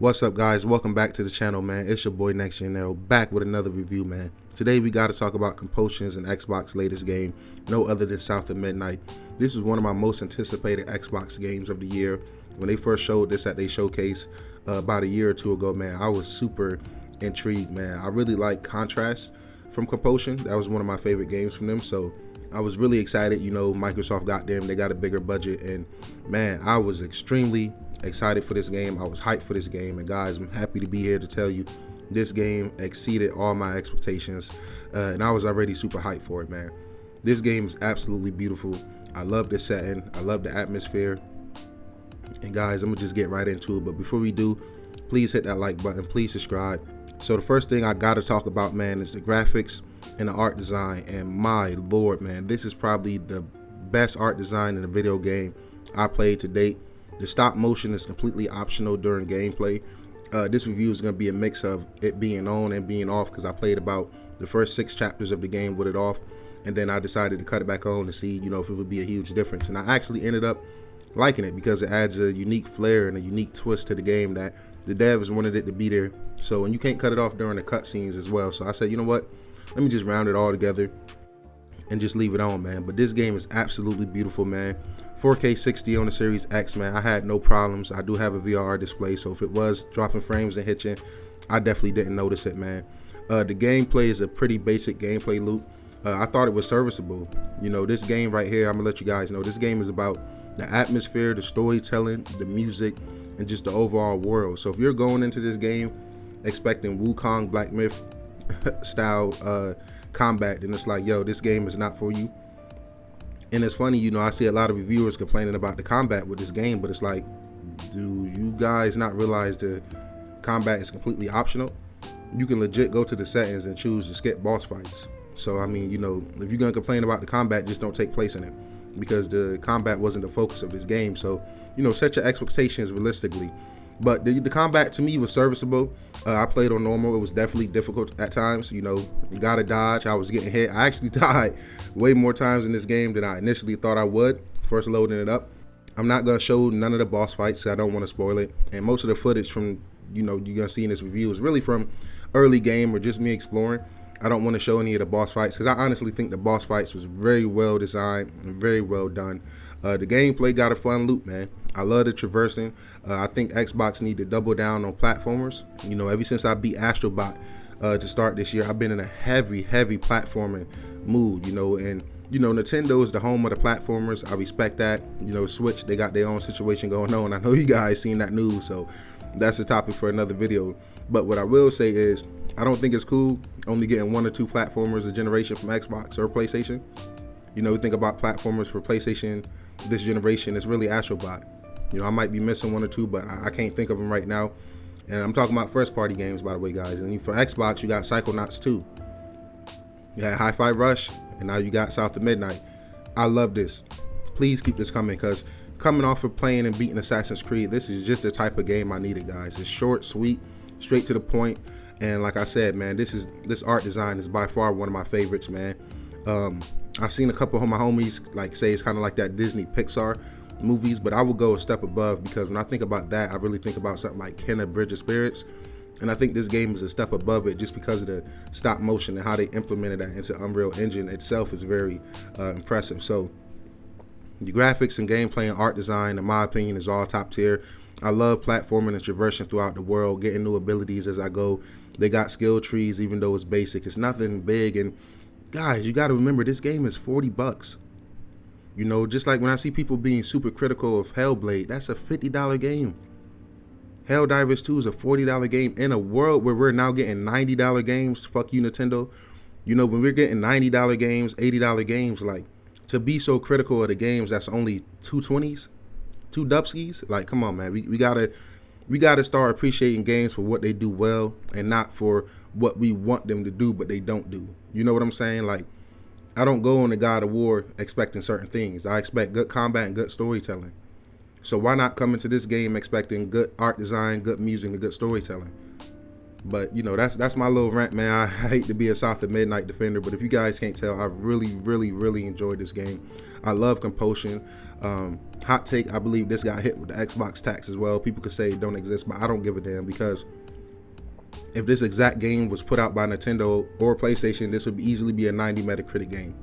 What's up, guys? Welcome back to the channel, man. It's your boy Next Gen Nero, back with another review, man. Today we got to talk about Compulsion's and Xbox's latest game, no other than South of Midnight. This is one of my most anticipated Xbox games of the year. When they first showed this at their showcase about a year or two ago, man, I was super intrigued, man. I really like Contrast from Compulsion. That was one of my favorite games from them, so I was really excited. You know, Microsoft got them, they got a bigger budget, and man, I was extremely excited for this game. I was hyped for this game, and guys, I'm happy to be here to tell you this game exceeded all my expectations, and I was already super hyped for it, man. This game is absolutely beautiful. I love the setting, I love the atmosphere, and guys, I'm gonna just get right into it. But before we do, please hit that like button, please subscribe. So the first thing I gotta talk about, man, is the graphics and the art design. And my lord, man, this is probably the best art design in a video game I played to date. The stop motion is completely optional during gameplay. This review is going to be a mix of it being on and being off, because I played about the first 6 chapters of the game with it off, and then I decided to cut it back on to see, you know, if it would be a huge difference. And I actually ended up liking it because it adds a unique flair and a unique twist to the game that the devs wanted it to be there. So, and you can't cut it off during the cutscenes as well. So I said, you know what, let me just round it all together and just leave it on, man. But this game is absolutely beautiful, man. 4K 60 on the Series X, man. I had no problems. I do have a VRR display, so if it was dropping frames and hitching, I definitely didn't notice it, man. The gameplay is a pretty basic gameplay loop. I thought it was serviceable. You know, this game right here, I'm gonna let you guys know, this game is about the atmosphere, the storytelling, the music, and just the overall world. So if you're going into this game expecting Wukong Black Myth style combat, then it's like, yo, this game is not for you. And it's funny, you know, I see a lot of reviewers complaining about the combat with this game, but it's like, do you guys not realize the combat is completely optional? You can legit go to the settings and choose to skip boss fights. So, I mean, you know, if you're gonna complain about the combat, just don't take place in it, because the combat wasn't the focus of this game. So, you know, set your expectations realistically. But the combat to me was serviceable. I played on normal. It was definitely difficult at times. You know, you gotta dodge. I was getting hit. I actually died way more times in this game than I initially thought I would first loading it up. I'm not gonna show none of the boss fights, I don't want to spoil it. And most of the footage from, you know, you're gonna see in this review is really from early game or just me exploring. I don't want to show any of the boss fights, because I honestly think the boss fights was very well designed and very well done. The gameplay got a fun loop, man. I love the traversing. I think Xbox need to double down on platformers. You know, ever since I beat Astrobot to start this year, I've been in a heavy platforming mood, you know. And, you know, Nintendo is the home of the platformers. I respect that. You know, Switch, they got their own situation going on. I know you guys seen that news, so that's a topic for another video. But what I will say is, I don't think it's cool only getting 1 or 2 platformers a generation from Xbox or PlayStation. You know, we think about platformers for PlayStation this generation, it's really Astrobot. You know, I might be missing 1 or 2, but I can't think of them right now. And I'm talking about first party games, by the way, guys. And for Xbox, you got Psychonauts 2. You had Hi-Fi Rush, and now you got South of Midnight. I love this. Please keep this coming, because coming off of playing and beating Assassin's Creed, this is just the type of game I needed, guys. It's short, sweet, straight to the point. And like I said, man, this art design is by far one of my favorites, man. I've seen a couple of my homies like say it's kind of like that Disney Pixar movies, but I would go a step above, because when I think about that, I really think about something like Kenna Bridge of Spirits. And I think this game is a step above it just because of the stop motion and how they implemented that into Unreal Engine itself is very impressive. So the graphics and gameplay and art design, in my opinion, is all top tier. I love platforming and traversing throughout the world, getting new abilities as I go. They got skill trees, even though it's basic. It's nothing big. And guys, you got to remember, this game is $40. You know, just like when I see people being super critical of Hellblade, that's a $50 game. Helldivers 2 is a $40 game in a world where we're now getting $90 games. Fuck you, Nintendo. You know, when we're getting $90 games, $80 games, like, to be so critical of the games that's only $2.20s, $2 dubskis, like, come on, man. We gotta start appreciating games for what they do well and not for what we want them to do but they don't do. You know what I'm saying? Like, I don't go on the God of War expecting certain things. I expect good combat and good storytelling. So why not come into this game expecting good art design, good music, and good storytelling? But you know, that's my little rant, man. I hate to be a South of Midnight defender, but if you guys can't tell, I really enjoyed this game. I love compulsion. Hot take, I believe this got hit with the Xbox tax as well. People could say it don't exist, but I don't give a damn, because if this exact game was put out by Nintendo or PlayStation, this would easily be a 90 Metacritic game.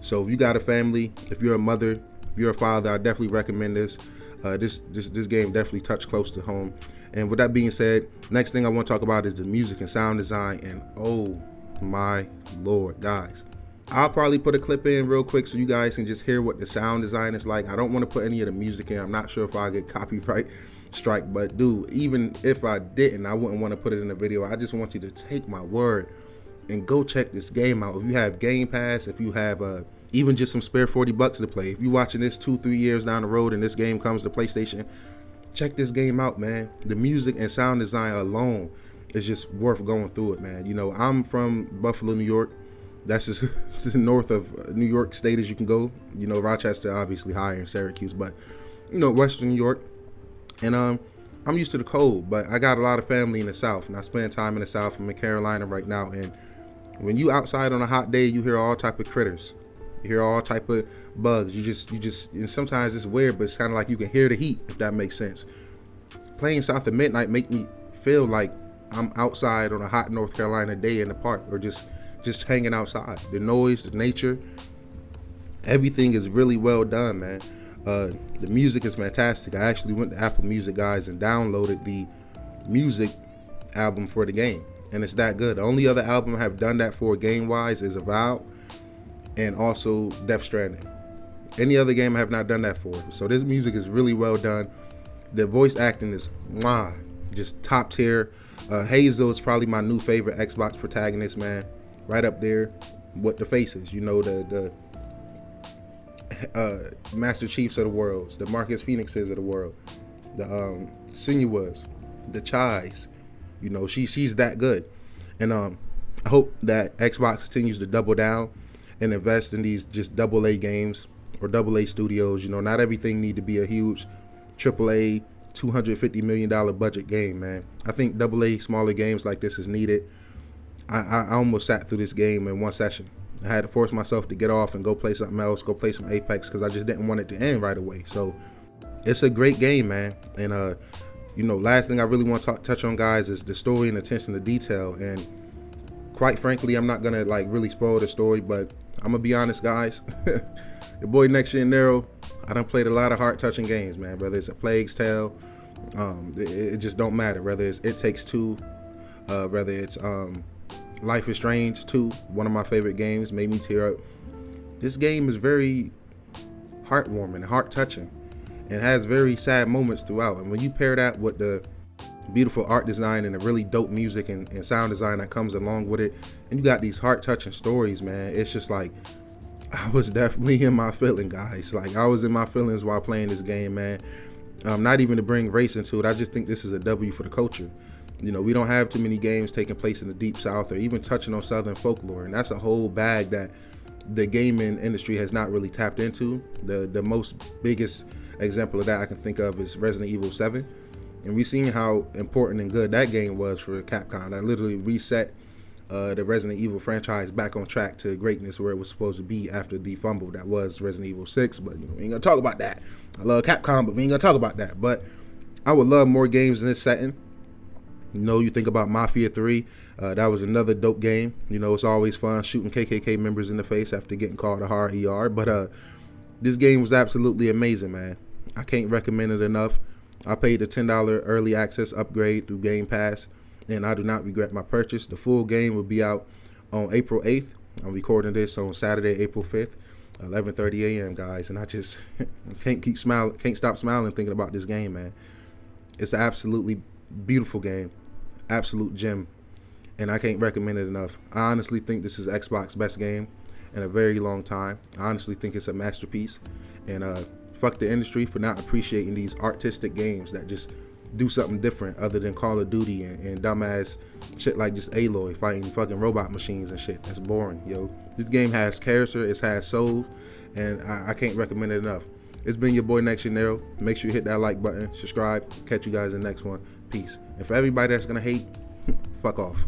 So if you got a family, if you're a mother, if you're a father, I definitely recommend this. This game definitely touched close to home. And with that being said, next thing I want to talk about is the music and sound design. And oh my Lord, guys, I'll probably put a clip in real quick so you guys can just hear what the sound design is like. I don't want to put any of the music in. I'm not sure if I get copyright strike, but dude, even if I didn't, I wouldn't want to put it in the video. I just want you to take my word and go check this game out. If you have Game Pass, if you have even just some spare $40 to play, if you're watching this 2-3 years down the road and this game comes to PlayStation, check this game out, man. The music and sound design alone is just worth going through it, man. You know, I'm from Buffalo, New York. That's as north of New York State as you can go. You know, Rochester obviously higher in Syracuse, but you know, Western New York. And I'm used to the cold, but I got a lot of family in the South, and I spend time in the South. I'm in Carolina right now, and when you outside on a hot day, you hear all type of critters. You hear all type of bugs. You just, and sometimes it's weird, but it's kind of like you can hear the heat, if that makes sense. Playing South of Midnight make me feel like I'm outside on a hot North Carolina day in the park, or just hanging outside. The noise, the nature, everything is really well done, man. The music is fantastic. I actually went to Apple Music, guys, and downloaded the music album for the game, and it's that good. The only other album I have done that for game-wise is Avowed, and also Death Stranding. Any other game I have not done that for. So this music is really well done. The voice acting is just top tier. Hazel is probably my new favorite Xbox protagonist, man. Right up there with the faces. You know, the Master Chiefs of the world, the Marcus Phoenixes of the world, the Sinuas, the Chais. You know, she's that good. And I hope that Xbox continues to double down and invest in these just AA games or AA studios. You know, not everything need to be a huge AAA $250 million budget game, man. I think AA smaller games like this is needed. I almost sat through this game in one session. I had to force myself to get off and go play something else, go play some Apex, because I just didn't want it to end right away. So it's a great game, man. And you know, last thing I really want to touch on, guys, is the story and attention to detail. And quite frankly, I'm not gonna like really spoil the story, but I'm gonna be honest, guys. Your boy Next Gen Nero, I done played a lot of heart-touching games, man. Whether it's A Plague's Tale, it just don't matter. Whether it's It Takes Two, whether it's Life is Strange 2, one of my favorite games, made me tear up. This game is very heartwarming and heart-touching, and has very sad moments throughout. And when you pair that with the beautiful art design and the really dope music and sound design that comes along with it, and you got these heart-touching stories, man, it's just like, I was definitely in my feelings, guys. Like, I was in my feelings while playing this game, man. Not even to bring race into it, I just think this is a W for the culture. You know, we don't have too many games taking place in the Deep South or even touching on Southern folklore, and that's a whole bag that the gaming industry has not really tapped into. The most biggest example of that I can think of is Resident Evil 7, and we've seen how important and good that game was for Capcom. That literally reset the Resident Evil franchise back on track to greatness where it was supposed to be after the fumble that was Resident Evil 6. But you know, we ain't gonna talk about that. I love Capcom, but we ain't gonna talk about that. But I would love more games in this setting. You know, you think about Mafia 3, that was another dope game. You know, it's always fun shooting KKK members in the face after getting called a hard ER. But this game was absolutely amazing, man. I can't recommend it enough. I paid the $10 early access upgrade through Game Pass, and I do not regret my purchase. The full game will be out on April 8th. I'm recording this on Saturday, April 5th, 11:30 a.m., guys. And I just can't stop smiling thinking about this game, man. It's an absolutely beautiful game. Absolute gem, and I can't recommend it enough. I honestly think this is Xbox's best game in a very long time. I honestly think it's a masterpiece, and fuck the industry for not appreciating these artistic games that just do something different other than Call of Duty and dumbass shit like just Aloy fighting fucking robot machines and shit. That's boring, yo. This game has character, it has soul, and I can't recommend it enough. It's been your boy Next Gen Nero. Make sure you hit that like button, subscribe. Catch you guys in the next one. Peace. And for everybody that's gonna hate, Fuck off.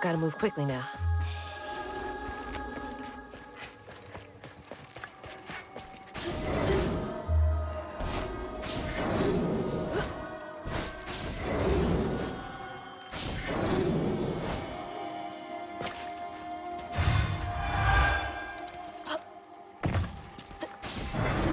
Gotta move quickly now.